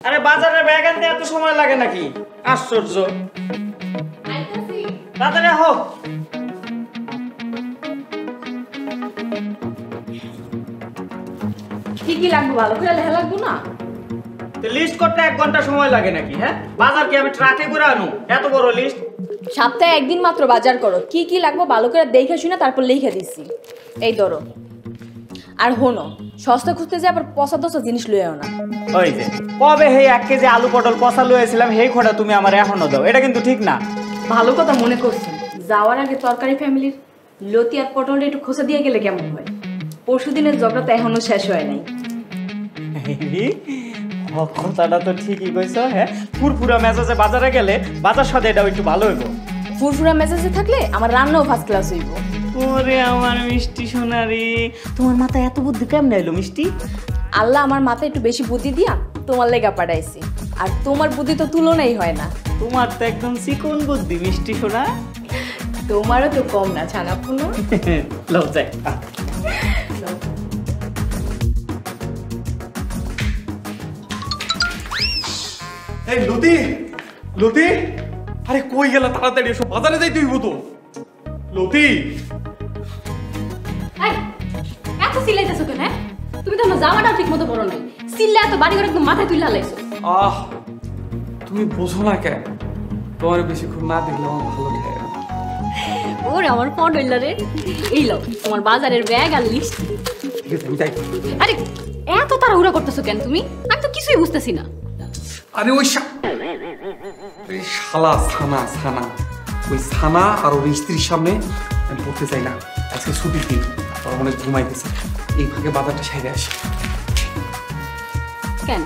আরে বাজারে ব্যাগ আনতে এত সময় লাগে নাকি? আশ্চর্য। তাড়াতাড়ি হোক। কি কি লাগবে ভালো করে লেখা লাগবে না? লিস্ট করতে 1 ঘন্টা সময় লাগে নাকি? হ্যাঁ, বাজার কি আমি ট্রাকে করে আনু? এত বড় লিস্ট। সপ্তাহে একদিন মাত্র বাজার করো, কি কি লাগবে ভালো করে দেখে শুনে তারপর লিখে দিছি। এই ধরো। আর হনো, সস্তা খুঁজতে যে আবার পচা দশা জিনিস লইও না। ওই যে কবে হে 1 কেজি আলু পটল পচা লইয়েছিলাম, সেই খোটা তুমি আমার এখনো দাও, এটা কিন্তু ঠিক না। ভালো কথা মনে করছেন, যাওয়ার আগে তরকারি ফ্যামিলির লতি আর পটলটা একটু খোসা দিয়ে গেলে কেমন হয়? পরশু দিনের ঝগড়া তো এখনো শেষ হয় নাই। কথাটা তো ঠিকই কইছো। হ্যাঁ, ফুরফুরা মেজাজে বাজারে গেলে বাজার সাথে এটাও একটু ভালো হইব। ফুরফুরা মেজাজে থাকলে আমার রান্নাও ফার্স্ট ক্লাস হইব। ওরে আমার মিষ্টি সোনারি, তোমার মাথায় এত বুদ্ধি কেমনে এলো মিষ্টি? আল্লাহ আমার মাথায় একটু বেশি বুদ্ধি দিয়া তোমার লেগা পাঠাইছি, আর তোমার বুদ্ধি তো তুলনাই হয় না। তোমার তো একদম চিকন বুদ্ধি মিষ্টি সোনা। তোমারও তো কম না ছানা পুনো। লজ্জায়। এই লতি, লতি, আরে কই গেলা? তাড়াতাড়ি এসো, বাজারে যাইতে হইব তো। লতি, এত সিলাইতেছো কেন? তুমি তো আমার জামাটাও ঠিক মতো পরো নাই, সিল্লা এত বাড়ি করে একদম মাথায় তুলে লাইছো। আহ তুমি বোঝো না কেন? তোমার বেশিক্ষণ না দেখলে আমার ভালো লাগে না। ওরে আমার পডইলা রে, এই লও তোমার বাজারের ব্যাগ আর লিস্ট। ঠিক আছে, আমি যাই। আরে এত তাড়াহুড়া করতেছো কেন তুমি? আমি তো কিছুই বুঝতেছি না। আরে ওই শালা ছানা ছানা, ওই ছানা আর ওর স্ত্রীর সামনে আমি পড়তে চাই না। আজকে ছুটির দিন, ওরা অনেক ঘুমাইতেছে, এই ফাঁকে বাজারটা সেরে আসি। কেন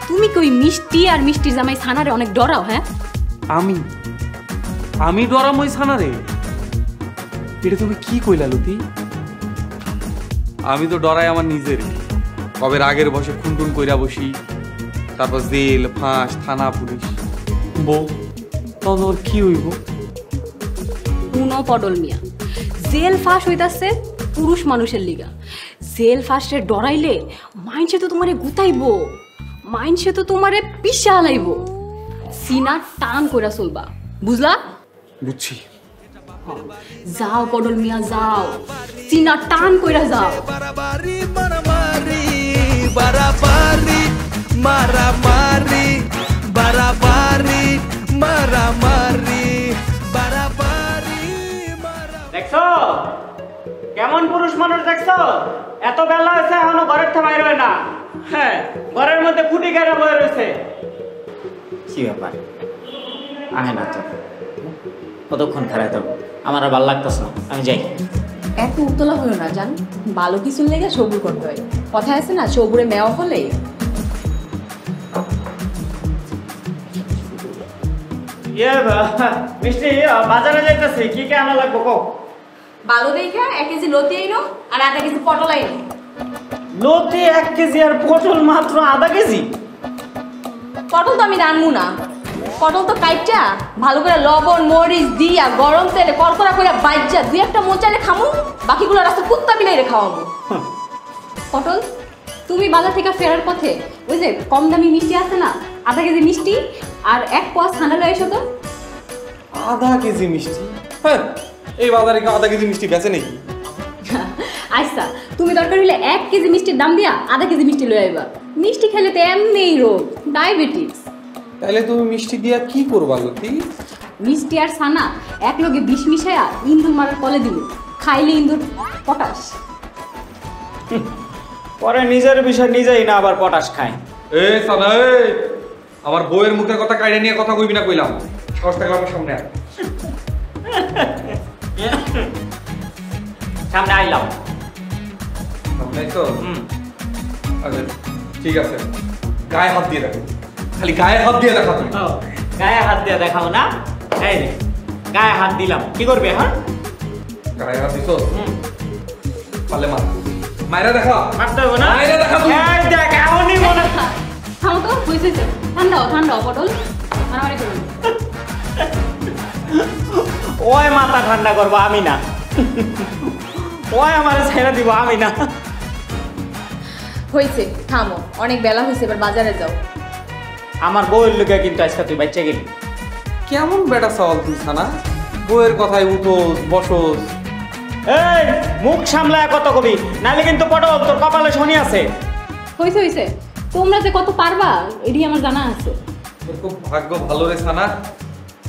তুমি কি ওই মিষ্টি আর মিষ্টির জামাই ছানারে অনেক ডরাও? হ্যাঁ, আমি ডরাম ওই ছানারে? এটা তুমি কি কইলা লতি? আমি তো ডরাই আমার নিজের। কবে রাগের বসে খুনটুন কইরা বসি, তারপর জেল ফাঁস থানা পুলিশ। বউ তখন ওর কি হইব? পুনো পডল মিয়া, জেল ফাঁস হইতাছে পুরুষ মানুষের লিগা। জেল ফাঁসে ডরাইলে মাইনসে তো তোমারে গুতাইবো, মাইনসে তো তোমারে পিষা আলাইব। সিনা টান কইরা চলবা, বুঝলা? বুঝছি। যাও পডল মিয়া যাও, সিনা টান কইরা যাও। বারাবারি মারামারি, বারাবারি মারামারি, বারাবারি মারামারি, বারাবারি মারামারি। দেখছো কেমন পুরুষ মানুষ? দেখছো এত বেলা হয়েছে এখনো ঘরের থেকে বাইর হয় না। হ্যাঁ, ঘরের মধ্যে খুঁটি গাড়া বয়ে রয়েছে। কি ব্যাপার? আহে না তো, কতক্ষণ খারাপ থাকবো? আমার আর ভালো লাগতেছে না, আমি যাই। এত উতলা হলো না জান, ভালো কিছুর লেগে সবুর করতে হয়। কথা আছে না, সবুরে মেওয়া হলে। মিষ্টি, বাজারে যাইতেছি, কি কে আনা লাগবো কো? ভালো দেখে 1 কেজি লতি আইনো আর 1/2 কেজি পটল আইনো। লতি 1 কেজি আর পটল মাত্র 1/2 কেজি? পটল তো আমি রানবো না, পটল তো কাইটা ভালো করে লবণ মরিচ দিয়া গরম তেলে কড়কড়া করে বাইজা 2-1টা মোচালে খামু, বাকিগুলো রাস্তা কুত্তা বিলাইরে খাওয়াবো। পটল, তুমি বাজার থেকে ফেরার পথে ওই যে কম দামি মিষ্টি আছে না, 1/2 কেজি মিষ্টি আর 1 পোয়া ছানা লয়ে এসো তো। 1/2 কেজি মিষ্টি? হ্যাঁ, এই বাজারে কি 1/2 কেজি মিষ্টি বেচে নাকি? আচ্ছা, তুমি দরকার হলে 1 কেজি মিষ্টির দাম দিয়া 1/2 কেজি মিষ্টি লয়ে আইবা। মিষ্টি খেলে তো এমনিই রোগ, ডায়াবেটিস। তাহলে তুমি মিষ্টি দিয়া কি করবা লতি? মিষ্টি আর ছানা এক লগে বিষ মিশায়া ইন্দুর মারার কলে দিল, খাইলে ইন্দুর পটাশ। পরে নিজের বিষয় নিজেই না আবার পটাশ খায়। এই সাদা, এই আমার বউয়ের মুখের কথা কাইড়ে নিয়ে কথা কইবি না কইলাম। সাহস থাকলে আমার সামনে আয়। সামনে আইলাম। সামনে তো? আচ্ছা ঠিক আছে, গায়ে হাত দিয়ে দেখো, খালি গায়ে হাত দিয়ে দেখা তুমি। গায়ে হাত দিয়ে দেখাও না? এই রে, গায়ে হাত দিলাম, কি করবে এখন? গায়ে হাত দিছো? পারলে মার, মাইরা দেখা। মারতে হবে না? মাইরা দেখা তুমি। এই দেখ, এমনই মনে। থামো তো, হয়েছে ঠান্ডাও পটল, মারামারি করুন। ওই মাথা ঠান্ডা করবো, আমি না। ওই আমার ছেড়ে দিব, আমি না। হয়েছে, থামো, অনেক বেলা হয়েছে, এবার বাজারে যাও। আমার বউয়ের লোকে কিন্তু আজকে তুই বাচ্চা গেলি। কেমন বেটা সওয়াল তুই সানা, বউয়ের কথায় উঠোস বসোস। এই মুখ সামলায় কত কবি, নাহলে কিন্তু পটল তোর কপালে শনি আছে। হইছে হইছে, তোমরা যে কত পারবা এটি আমার জানা আছে। তোর খুব ভাগ্য ভালো রে সানা,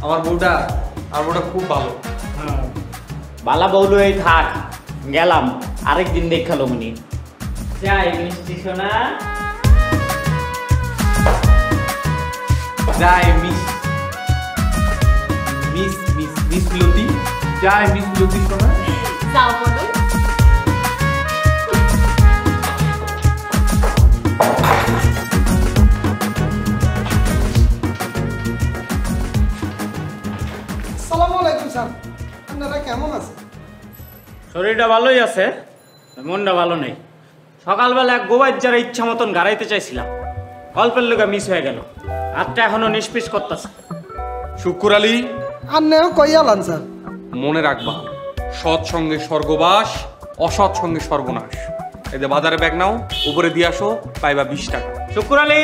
আমার বউটা খুব ভালো। বালা বউলো এই থাক, গেলাম আরেকদিন দেখালো মনি। যাই মিষ্টি সোনা, যাই মিস লতি, যাই মিস লতি শোনা। যাও পটল। আসসালামু আলাইকুম স্যার, আপনারা কেমন আছেন? শরীরটা ভালোই আছে, মনটা ভালো নেই। সকালবেলা এক গোবাই যারা ইচ্ছা মতন গাড়াইতে চাইছিলাম, অল্পের লোকে মিস হয়ে গেল। হাতটা এখনো নিষ্পিস করতেছে। শুক্কুর আলী, আন্নেও কইয়ালান স্যার। মনে রাখবা, সৎ সঙ্গে স্বর্গবাস, অসৎ সঙ্গে সর্বনাশ। এদের বাজারে ব্যাগ নাও, উপরে দিয়ে আসো, পাইবা 20 টাকা। শুক্র আলী,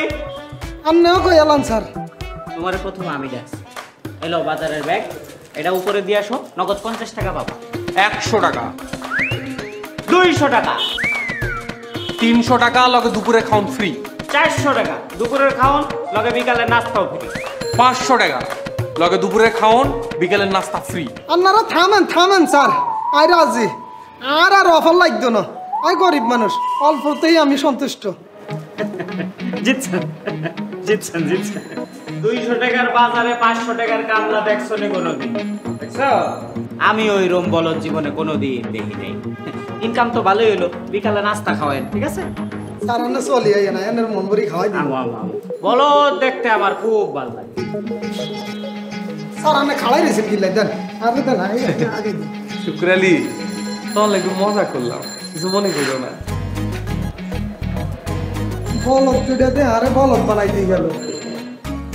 আন্নেও কইয়ালান স্যার। তোমার প্রথমে আমি যাচ্ছি। এলো বাজারের ব্যাগ, এটা উপরে দিয়ে আসো, নগদ 50 টাকা পাবো। 100 টাকা, 200 টাকা, 300 টাকা, লগে দুপুরে খাওন ফ্রি। 400 টাকা, দুপুরের খাওন লগে বিকালে নাস্তাও ফ্রি। 500 টাকা, লগে দুপুরে খাওন, বিকেলের নাস্তা ফ্রি। আপনারা থামেন স্যার, আই রাজি। আর অফার লাগতো না, আই গরিব মানুষ, অল্পতেই আমি সন্তুষ্ট। জিতছেন জিতছেন জিতছেন। 200 টাকার বাজারে 500 টাকার কামলা দেখছো নি কোনোদিন? দেখছো? আমি ওই রোম বলদ জীবনে কোনোদিন দেখি নাই। ইনকাম তো ভালোই হলো, বিকালে নাস্তা খাওয়ান, ঠিক আছে? স্যার আন্নে চলি আই না, এনের মন ভরি খাওয়াই দিন। বলদ দেখতে আমার খুব ভালো লাগে। স্যার আন্নে খাওয়াই রেছেন কি দেন, আগে দেন আগে দিন। শুক্র আলী, তাহলে একটু মজা করলাম, কিছু মনে করো না। বলদ দুটাতে আরে বলদ বানাই দিয়ে গেল।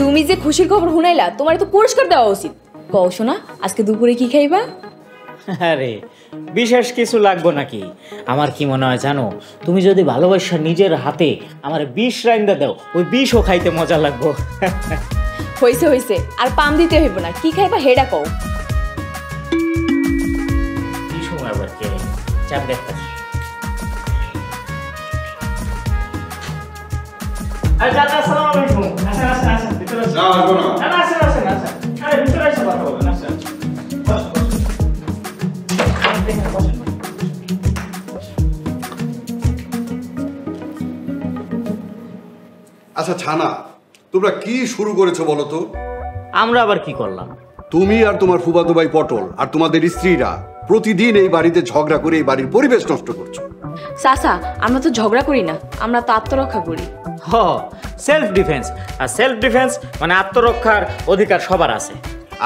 তুমি যে খুশির খবর শুনাইলা, তোমার তো পুরস্কার দেওয়া উচিত। কও শোনা, আজকে দুপুরে কি খাইবা? আরে বিশেষ কিছু লাগবো নাকি? আমার কি মনে হয় জানো, তুমি যদি ভালোবাসা নিজের হাতে আমার 20 রাইন্দা দাও, ওই 20ও খাইতে মজা লাগবো। হইছে হইছে, আর পাম দিতে হইব না। কি খাইবা হেডা কও। কি সময় আবার কে চাপ দেখতেছি। আচ্ছা আসসালামু আলাইকুম। আসেন আসেন আসেন, ভিতরে আসেন। না, আসবো না। না আসেন আসেন আসেন। আরে ভিতরে এসে কথা বলেন, আসেন। বসুন, বসুন। বসুন। আচ্ছা ছানা, তোমরা কি শুরু করেছো বলো তো? আমরা আবার কি করলাম? তুমি আর তোমার ফুফাতো ভাই পটল আর তোমাদের স্ত্রীরা প্রতিদিন এই বাড়িতে ঝগড়া করে এই বাড়ির পরিবেশ নষ্ট করছো। চাচা, আমরা তো ঝগড়া করি না, আমরা তো আত্মরক্ষা করি। হ, সেলফ ডিফেন্স। আর সেলফ ডিফেন্স মানে আত্মরক্ষার অধিকার সবার আছে।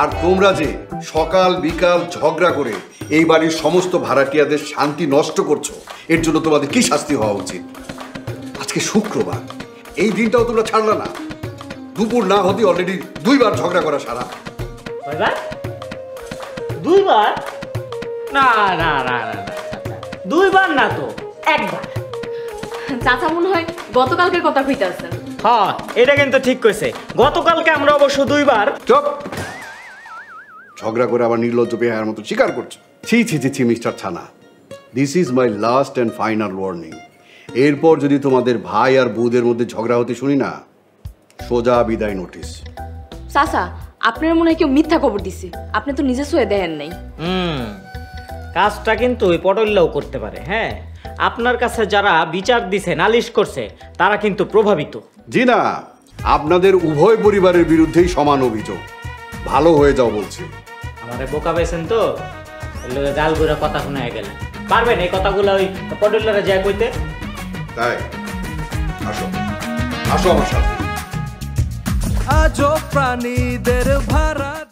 আর তোমরা যে সকাল বিকাল ঝগড়া করে এই বাড়ির সমস্ত ভাড়াটিয়াদের শান্তি নষ্ট করছো, এর জন্য তোমাদের কি শাস্তি হওয়া উচিত? আজকে শুক্রবার, এই দিনটাও তোমরা ছাড়লা না। দুপুর না হতে অলরেডি 2 বার ঝগড়া করা সারা। কয়বার? 2 বার? না না না না না, 2 বার না তো, 1 বার। চাচা মনে হয় গতকালকের কথা কইতাছেন। হ্যাঁ, এটা কিন্তু ঠিক কইছে। গতকালকে আমরা অবশ্য 2 বার। চুপ! ঝগড়া করে আবার নির্লজ্জ বেহায়ার মতো স্বীকার করছো। ছি ছি ছি ছি মিস্টার ছানা, this is my last and final warning. এরপর যদি তোমাদের ভাই আর বউদের মধ্যে ঝগড়া হতে শুনি না, সোজা বিদায় নোটিশ। চাচা, আপনার মনে হয় কেউ মিথ্যা খবর দিছে, আপনি তো নিজে শুয়ে দেখেন নাই। কাজটা কিন্তু ওই পটলটাও করতে পারে। হ্যাঁ, আপনার কাছে যারা বিচার দিছে, নালিশ করছে, তারা কিন্তু প্রভাবিত। জি না, আপনাদের উভয় পরিবারের বিরুদ্ধেই সমান অভিযোগ। ভালো হয়ে যাও বলছি। আমারে বোকা পেয়েছেন তো, গাল ঘুরে কথা শোনায় গেলেন। পারবেন এই কথাগুলো ওই পটলরা যায় কইতে? তাই আসো, আসো আমার সাথে। আজও প্রাণীদের ভাড়া